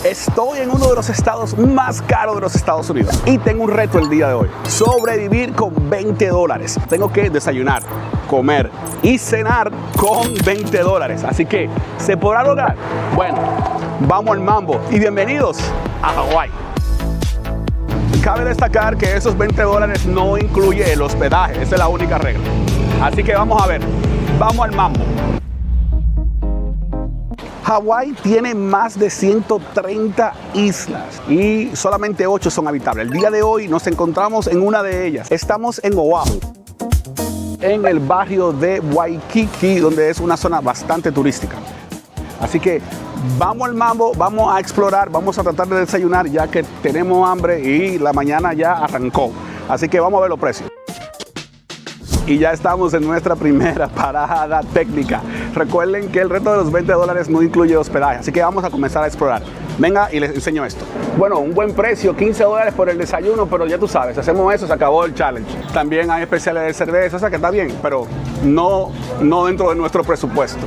Estoy en uno de los estados más caros de los Estados Unidos y tengo un reto el día de hoy: sobrevivir con $20. Tengo que desayunar, comer y cenar con $20. Así que, ¿se podrá lograr? Bueno, vamos al mambo y bienvenidos a Hawái. Cabe destacar que esos $20 no incluye el hospedaje, esa es la única regla. Así que vamos a ver, vamos al mambo. Hawái tiene más de 130 islas y solamente 8 son habitables. El día de hoy nos encontramos en una de ellas. Estamos en Oahu, en el barrio de Waikiki, donde es una zona bastante turística. Así que vamos al mambo, vamos a explorar, vamos a tratar de desayunar ya que tenemos hambre y la mañana ya arrancó. Así que vamos a ver los precios. Y ya estamos en nuestra primera parada técnica. Recuerden que el reto de los $20 no incluye hospedaje, así que vamos a comenzar a explorar. Venga y les enseño esto. Bueno, un buen precio, $15 por el desayuno, pero ya tú sabes, hacemos eso, se acabó el challenge. También hay especiales de cerveza, o sea que está bien, pero no dentro de nuestro presupuesto.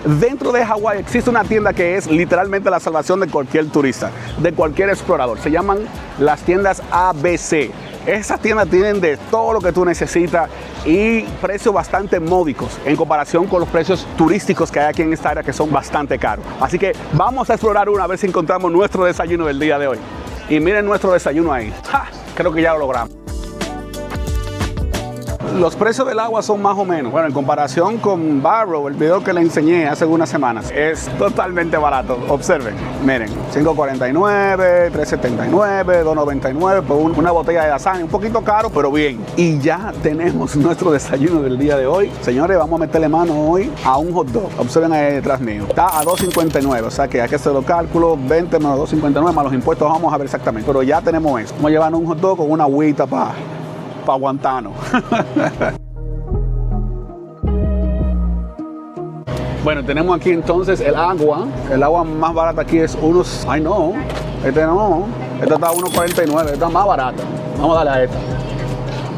Dentro de Hawái existe una tienda que es literalmente la salvación de cualquier turista, de cualquier explorador. Se llaman las tiendas ABC. Esas tiendas tienen de todo lo que tú necesitas y precios bastante módicos en comparación con los precios turísticos que hay aquí en esta área, que son bastante caros. Así que vamos a explorar una, a ver si encontramos nuestro desayuno del día de hoy. Y miren nuestro desayuno ahí. ¡Ja! Creo que ya lo logramos. Los precios del agua son más o menos, bueno, en comparación con Barrow, el video que le enseñé hace unas semanas, es totalmente barato. Observen, miren, $5.49, $3.79, $2.99 por una botella de lasaña, un poquito caro, pero bien. Y ya tenemos nuestro desayuno del día de hoy. Señores, vamos a meterle mano hoy a un hot dog. Observen ahí detrás mío. Está a $2.59, o sea que hay que hacer los cálculos, 20 menos $2.59 más los impuestos, vamos a ver exactamente. Pero ya tenemos eso. Vamos a llevar un hot dog con una agüita para aguantarnos. Bueno, tenemos aquí entonces el agua. El agua más barata aquí es unos... Ay no, esta no. Esta está a $1.49, esta es más barata. Vamos a darle a esta.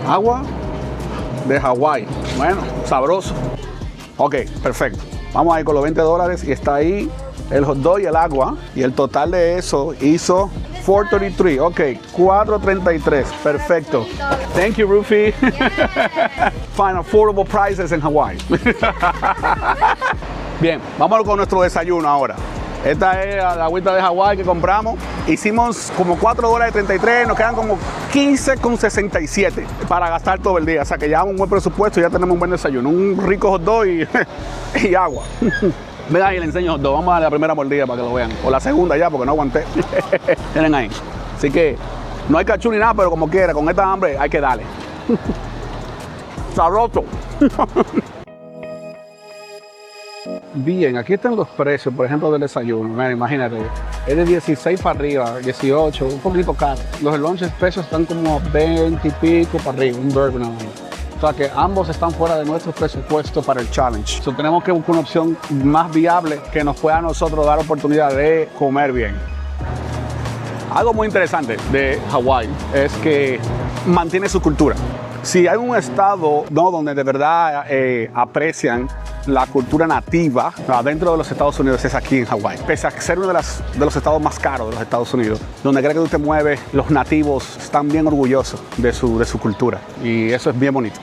Agua de Hawái. Bueno, sabroso. Ok, perfecto. Vamos a ir con los $20 y está ahí el hot dog y el agua. Y el total de eso hizo $4.33, ok, $4.33, perfecto. Thank you, Rufy. Find affordable prices en Hawái. Bien, vámonos con nuestro desayuno ahora. Esta es la agüita de Hawái que compramos. Hicimos como $4.33, nos quedan como $15.67 para gastar todo el día. O sea que ya un buen presupuesto, ya tenemos un buen desayuno. Un rico hot dog y agua. Ven ahí, le enseño hot dog. Vamos a dar la primera mordida para que lo vean. O la segunda ya, porque no aguanté. Miren ahí. Así que no hay cachú ni nada, pero como quiera, con esta hambre hay que darle. Sabroso. Bien, aquí están los precios, por ejemplo, del desayuno. Mira, imagínate, es de 16 para arriba, 18, un poquito caro. Los lunches precios están como 20 y pico para arriba, un burger nada más. O sea que ambos están fuera de nuestro presupuesto para el challenge. So, tenemos que buscar una opción más viable que nos pueda a nosotros dar oportunidad de comer bien. Algo muy interesante de Hawái es que mantiene su cultura. Si hay un estado donde de verdad aprecian la cultura nativa dentro de los Estados Unidos, es aquí en Hawái. Pese a ser uno de los estados más caros de los Estados Unidos, donde cree que tú te mueves, los nativos están bien orgullosos de su cultura. Y eso es bien bonito.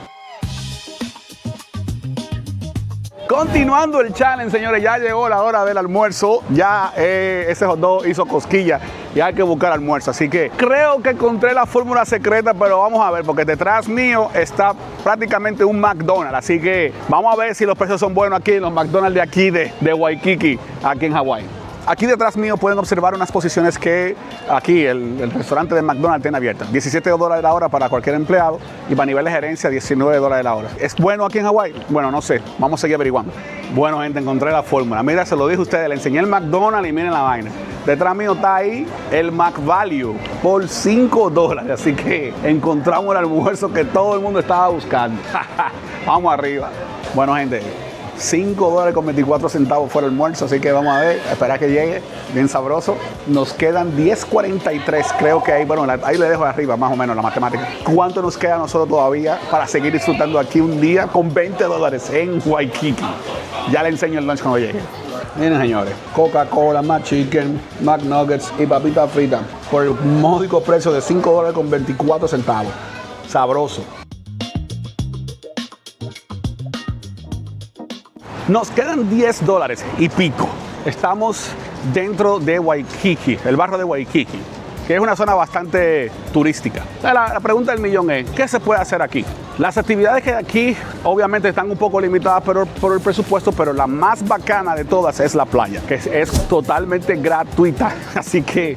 Continuando el challenge, señores, ya llegó la hora del almuerzo. Ya ese hot dog hizo cosquilla y hay que buscar almuerzo. Así que creo que encontré la fórmula secreta, pero vamos a ver, porque detrás mío está prácticamente un McDonald's. Así que vamos a ver si los precios son buenos aquí en los McDonald's de aquí de Waikiki, aquí en Hawái. Aquí detrás mío pueden observar unas posiciones que aquí el restaurante de McDonald's tiene abiertas. $17 la hora para cualquier empleado y para nivel de gerencia $19 la hora. ¿Es bueno aquí en Hawái? Bueno, no sé. Vamos a seguir averiguando. Bueno, gente, encontré la fórmula. Mira, se lo dije a ustedes. Le enseñé el McDonald's y miren la vaina. Detrás mío está ahí el McValue por $5. Así que encontramos el almuerzo que todo el mundo estaba buscando. Vamos arriba. Bueno, gente, $5.24 fue el almuerzo, así que vamos a ver, esperar que llegue, bien sabroso. Nos quedan 10.43, creo que ahí, bueno, ahí le dejo arriba más o menos la matemática. ¿Cuánto nos queda a nosotros todavía para seguir disfrutando aquí un día con $20 en Waikiki? Ya le enseño el lunch cuando llegue. Miren, señores, Coca-Cola, McChicken, McNuggets y papitas fritas por el módico precio de $5.24. Sabroso. Nos quedan $10 y pico. Estamos dentro de Waikiki, el barrio de Waikiki, que es una zona bastante turística. La pregunta del millón es, ¿qué se puede hacer aquí? Las actividades que hay aquí obviamente están un poco limitadas por el presupuesto, pero la más bacana de todas es la playa, que es totalmente gratuita, así que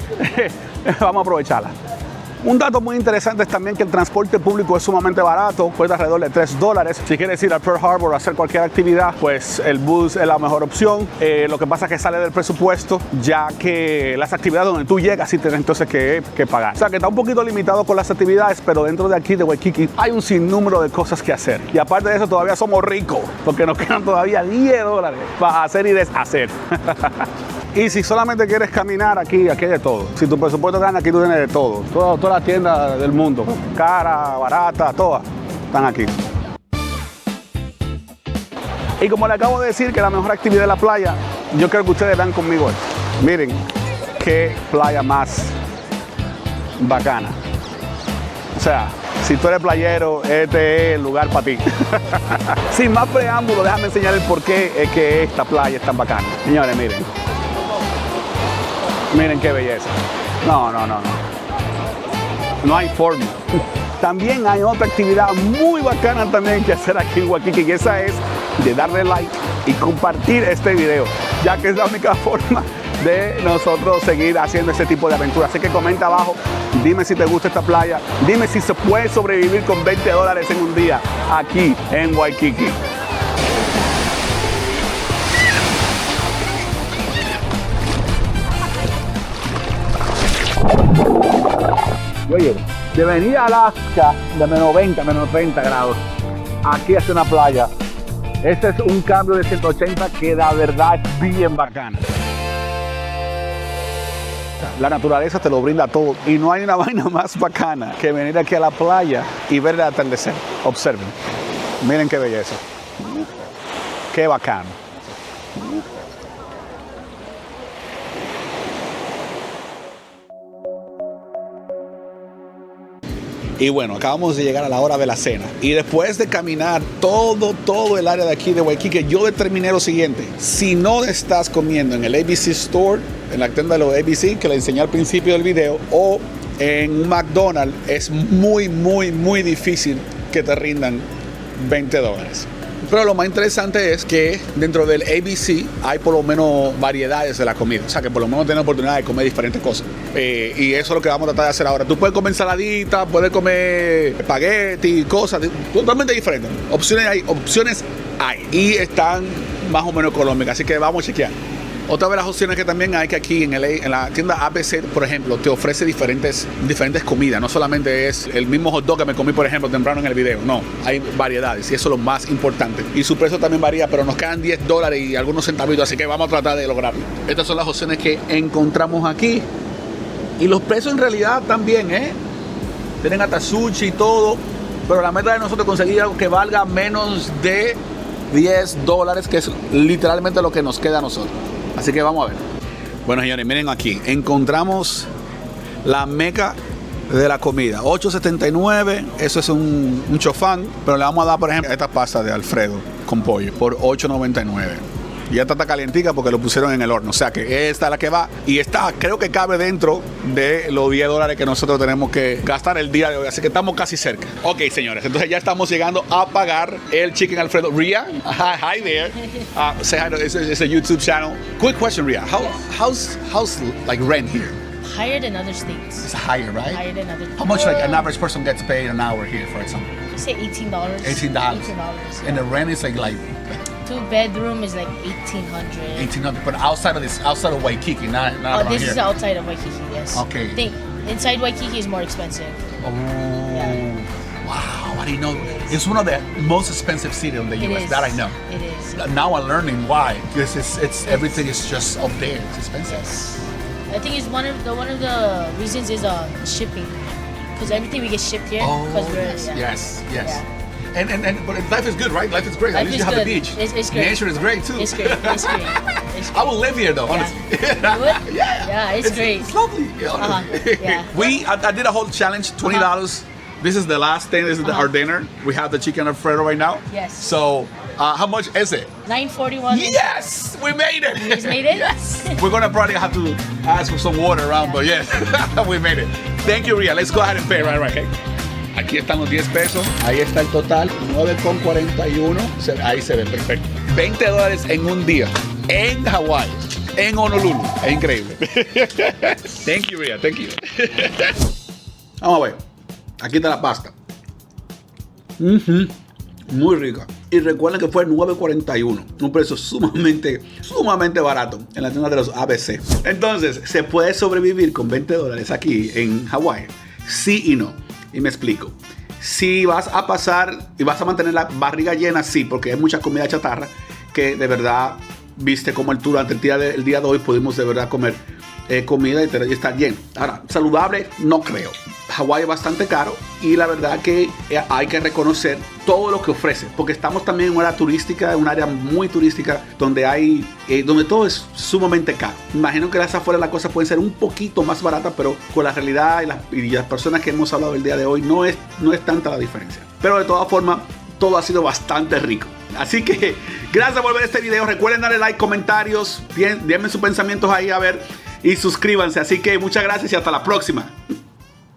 vamos a aprovecharla. Un dato muy interesante es también que el transporte público es sumamente barato, cuesta alrededor de $3. Si quieres ir a Pearl Harbor a hacer cualquier actividad, pues el bus es la mejor opción. Lo que pasa es que sale del presupuesto, ya que las actividades donde tú llegas sí tienes entonces que pagar. O sea que está un poquito limitado con las actividades, pero dentro de aquí de Waikiki hay un sinnúmero de cosas que hacer. Y aparte de eso todavía somos ricos, porque nos quedan todavía $10 para hacer y deshacer. Y si solamente quieres caminar aquí hay de todo. Si tu presupuesto gana, aquí tú tienes de todo. Todas las tiendas del mundo, cara, barata, todas, están aquí. Y como le acabo de decir que la mejor actividad de la playa, yo quiero que ustedes vean conmigo esto. Miren, qué playa más bacana. O sea, si tú eres playero, este es el lugar para ti. Sin más preámbulo, déjame enseñar el por qué es que esta playa es tan bacana. Señores, miren. Miren qué belleza. No hay forma. También hay otra actividad muy bacana también que hacer aquí en Waikiki, y esa es de darle like y compartir este video, ya que es la única forma de nosotros seguir haciendo este tipo de aventuras. Así que comenta abajo, dime si te gusta esta playa, dime si se puede sobrevivir con $20 en un día aquí en Waikiki. Oye, de venir a Alaska de menos 20, menos 30 grados, aquí es una playa. Este es un cambio de 180 que la verdad es bien bacana. La naturaleza te lo brinda todo y no hay una vaina más bacana que venir aquí a la playa y ver el atardecer. Observen, miren qué belleza, qué bacano. Y bueno, acabamos de llegar a la hora de la cena. Y después de caminar todo el área de aquí de Waikiki, yo determiné lo siguiente. Si no estás comiendo en el ABC Store, en la tienda de los ABC, que le enseñé al principio del video, o en un McDonald's, es muy difícil que te rindan $20. Pero lo más interesante es que dentro del ABC hay por lo menos variedades de la comida. O sea, que por lo menos tienes oportunidad de comer diferentes cosas. Y eso es lo que vamos a tratar de hacer ahora. Tú puedes comer ensaladita, puedes comer espagueti, cosas totalmente diferentes. Opciones hay. Y están más o menos económicas. Así que vamos a chequear. Otra de las opciones que también hay que aquí en la tienda ABC, por ejemplo, te ofrece diferentes comidas. No solamente es el mismo hot dog que me comí, por ejemplo, temprano en el video. No, hay variedades y eso es lo más importante. Y su precio también varía, pero nos quedan $10 y algunos centavitos, así que vamos a tratar de lograrlo. Estas son las opciones que encontramos aquí. Y los precios en realidad también, tienen hasta sushi y todo. Pero la meta de nosotros es conseguir algo que valga menos de $10, que es literalmente lo que nos queda a nosotros. Así que vamos a ver. Bueno, señores, miren aquí. Encontramos la meca de la comida. $8.79. Eso es un chofán. Pero le vamos a dar, por ejemplo, esta pasta de Alfredo con pollo por $8.99. Y esta está calientica porque lo pusieron en el horno. O sea que esta es la que va. Y esta creo que cabe dentro de los $10 que nosotros tenemos que gastar el día de hoy. Así que estamos casi cerca. Ok, señores. Entonces ya estamos llegando a pagar el Chicken Alfredo. Ria, hi there. Say hi to it's a YouTube channel. Quick question, Ria. How's like rent here? Higher than other states. It's higher, right? Higher than other. How much like an average person gets paid an hour here, for example? You say $18. $18. And the rent is like 2-bedroom is like $1,800. but outside of Waikiki, not around this here. is outside of Waikiki, yes. Okay. I think inside Waikiki is more expensive. Oh, yeah. Wow! I didn't know. It's one of the most expensive cities in the U.S. That I know. It is. Now I'm learning why. Because it's everything is just up there. It's expensive. Yes. I think it's one of the reasons is shipping, because everything we get shipped here. Oh, we're, yes. Yeah. but life is good, right? Life is great. At Life least is you have the good. beach. It's great. Nature is great too. It's great. It's great. It's great. I will live here though, Yeah. honestly. You would? Yeah, it's great. It's lovely. Yeah, honestly. Yeah. I did a whole challenge, $20. This is the last thing. This is our dinner. We have the chicken Alfredo right now. Yes. So, how much is it? $9.41. Yes, we made it. You guys made it? Yes. We're gonna probably have to ask for some water around, but yes, we made it. Thank you, Ria. Let's go ahead and pay right, okay? Aquí están los 10 pesos. Ahí está el total, 9,41. Ahí se ve perfecto. $20 en un día en Hawái, en Honolulu. Es increíble. Thank you, Ria. Thank you. Vamos a ver. Aquí está la pasta. Muy rica. Y recuerden que fue $9.41. Un precio sumamente barato en la tienda de los ABC. Entonces, ¿se puede sobrevivir con $20 aquí en Hawái? Sí y no. Y me explico. Si vas a pasar y vas a mantener la barriga llena, sí, porque hay mucha comida chatarra que de verdad, viste como durante el día de hoy pudimos de verdad comer comida y estar lleno. Ahora, saludable, no creo. Hawái es bastante caro y la verdad que hay que reconocer todo lo que ofrece, porque estamos también en una área turística, un área muy turística donde donde todo es sumamente caro. Imagino que las afuera las cosas pueden ser un poquito más baratas, pero con la realidad y las personas que hemos hablado el día de hoy no es tanta la diferencia. Pero de todas formas, todo ha sido bastante rico. Así que gracias por ver este video. Recuerden darle like, comentarios, denme sus pensamientos ahí a ver y suscríbanse. Así que muchas gracias y hasta la próxima.